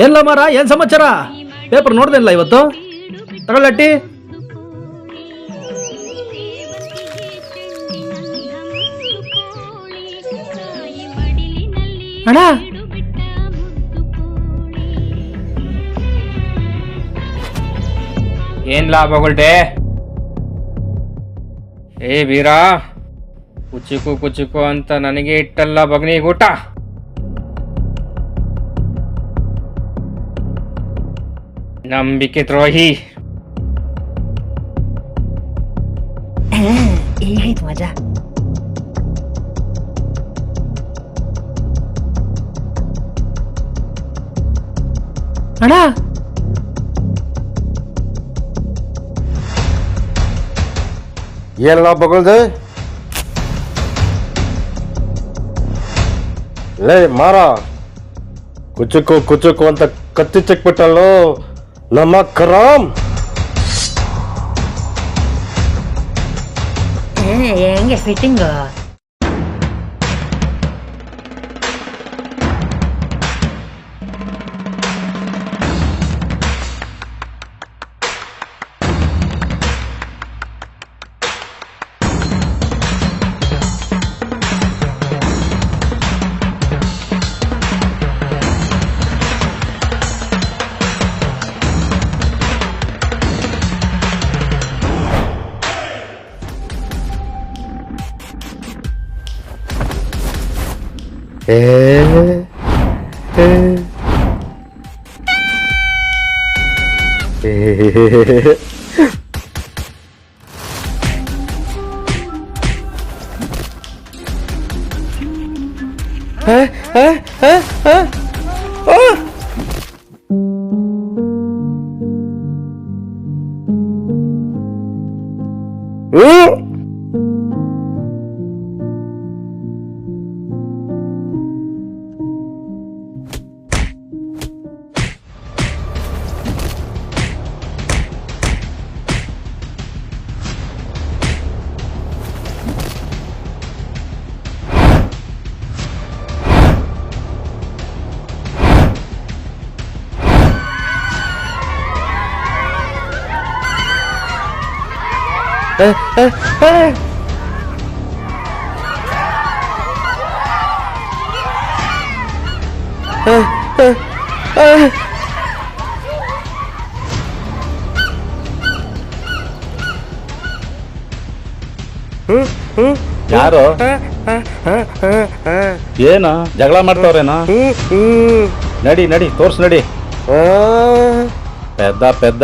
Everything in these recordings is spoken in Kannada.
ಏನ್ಲ ಮಾರ, ಏನ್ ಸಮಾಚಾರ? ಪೇಪರ್ ನೋಡ್ದೇನಿಲ್ಲ ಇವತ್ತು? ತಗೊಳ್ಳಟ್ಟಿ. ಅಣ್ಣ, ಏನ್ ಲಾಭಗಳ್ಡೆ? ಏ ವೀರ, ಕುಚಿಕು ಕುಚಿಕು ಅಂತ ನನಗೆ ಇಟ್ಟಲ್ಲ ಬಗ್ನಿಗೆ ಊಟ. ನಂಬಿಕೆ ದ್ರೋಹಿ. ಈಗಾಯ್ತು ಮಜಾ. ಅಣ್ಣ, ಏನಲ್ಲ ಬಗಳ್ದೆ? ಲೇ ಮಾರ, ಕುಚುಕು ಕುಚುಕು ಅಂತ ಕತ್ತಿ ಚಿಕ್ಬಿಟ್ಟಲ್ಲೋ ನಮ್ಮ ಕರಾಮ್. ಹೆಂಗೆ ಫಿಟ್ಟಿಂಗು? ಯಾರು? ಏನು ಜಗಳ ಮಾಡ್ತಾವ್ರೇನೋ? ನಡಿ ನಡಿ ತೋರ್ಸ್ ನಡಿ. ಪೆದ್ದ ಪೆದ್ದ.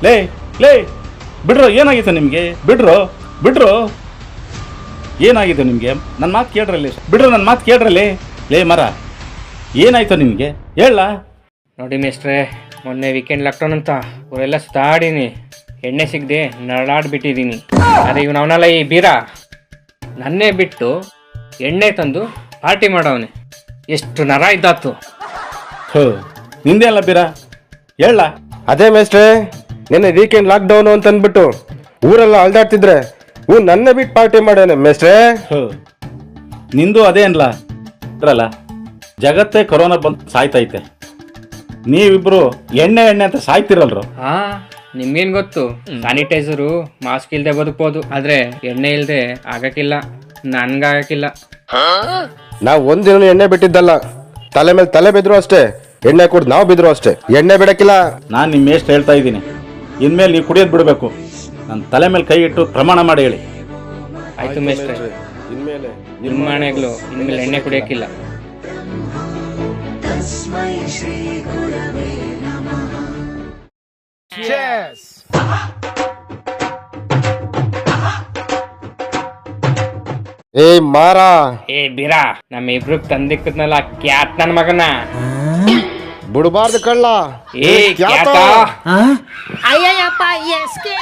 ಲೇ ಲೇ ಬಿಡ್ರೋ, ಏನಾಗಿತ್ತು ನಿಮಗೆ? ಬಿಡ್ರೋ ಬಿಡ್ರೋ, ಏನಾಗಿದೆ ನಿಮಗೆ? ನನ್ನ ಮಾತು ಕೇಳ್ರಲ್ಲಿ, ಬಿಡ್ರೋ, ನನ್ನ ಮಾತು ಕೇಳ್ರಲ್ಲಿ. ಲೇ ಮರ, ಏನಾಯ್ತು ನಿಮಗೆ? ಹೇಳ. ನೋಡಿ ಮೇಸ್ಟ್ರೆ, ಮೊನ್ನೆ ವೀಕೆಂಡ್ ಲಾಕ್ಡೌನ್ ಅಂತ ಊರೆಲ್ಲ ಸುತ್ತಾಡೀನಿ, ಎಣ್ಣೆ ಸಿಗದೆ ನರಳಾಡ್ಬಿಟ್ಟಿದ್ದೀನಿ. ಅರೆ ಇವನು ಅವನಲ್ಲ ಈ ಬೀರ, ನನ್ನೇ ಬಿಟ್ಟು ಎಣ್ಣೆ ತಂದು ಪಾರ್ಟಿ ಮಾಡವನೆ. ಎಷ್ಟು ನರ ಇದ್ದಾತು. ನಿಂದೆ ಅಲ್ಲ ಬೀರ, ಹೇಳ. ಅದೇ ಮೇಸ್ಟ್ರೆ, ನಿನ್ನೆ ವೀಕೆಂಡ್ ಲಾಕ್ ಡೌನ್ ಅಂತ ಅಂದ್ಬಿಟ್ಟು ಊರೆಲ್ಲ ಅಲ್ದಾಡ್ತಿದ್ರೆ ನನ್ನ ಬಿಟ್ಟು ಪಾರ್ಟಿ ಮಾಡ್ಯಾನೆ ಮೇಸ್ಟ್ರೆ. ನಿಂದು ಅದೇ ಅನ್ಲ ಇದ್ರಲ್ಲ, ಜಗತ್ತೇ ಕೊರೋನಾ ಬಂದು ಸಾಯ್ತೈತೆ, ನೀವಿಬ್ರು ಎಣ್ಣೆ ಎಣ್ಣೆ ಅಂತ ಸಾಯ್ತಿರಲ್ರು. ಹಾ, ನಿಮ್ಗೇನ್ ಗೊತ್ತು? ಸ್ಯಾನಿಟೈಸರು ಮಾಸ್ಕ್ ಇಲ್ದೆ ಬದುಕ್ಬೋದು, ಆದ್ರೆ ಎಣ್ಣೆ ಇಲ್ದೆ ಆಗಕ್ಕಿಲ್ಲ, ನನ್ಗಾಗಕ್ಕಿಲ್ಲ. ನಾವ್ ಒಂದಿನ ಎಣ್ಣೆ ಬಿಟ್ಟಿದ್ದಲ್ಲ, ತಲೆ ಮೇಲೆ ತಲೆ ಬಿದ್ರು ಅಷ್ಟೇ, ಎಣ್ಣೆ ಕುಡ್ದು ನಾವು ಬಿದ್ರು ಅಷ್ಟೇ, ಎಣ್ಣೆ ಬಿಡಕ್ಕಿಲ್ಲ. ನಾನು ನಿಮ್ಮ ಎಷ್ಟು ಹೇಳ್ತಾ ಇದ್ದೀನಿ, ಇನ್ಮೇಲೆ ನೀವು ಕುಡಿಯೋದು ಬಿಡಬೇಕು. ನನ್ನ ತಲೆ ಮೇಲೆ ಕೈ ಇಟ್ಟು ಪ್ರಮಾಣ ಮಾಡಿ ಹೇಳಿ. ಆಯ್ತು ಮೇಸ್ಟ್ರೆ, ನಿರ್ಮಾಣಗಳು ಇನ್ಮೇಲೆ ಎಣ್ಣೆ ಕುಡಿಯಕ್ಕಿಲ್ಲ. ಏ ಮಾರಾ, ಏ ಬೀರಾ, ನಮ್ಮ ಇಬ್ರು ತಂದಿಕ್ಕದ್ನಲ್ಲ ಕ್ಯಾಟ್ ನನ್ ಮಗನ. ಬಿಡಬಾರ್ದು ಕಳ್ಳ ಏ ಕ್ಯಾತ? ಕ್ಯಾತ? ಅಯ್ಯಯ್ಯಪ್ಪ ಎಸ್ಕೆ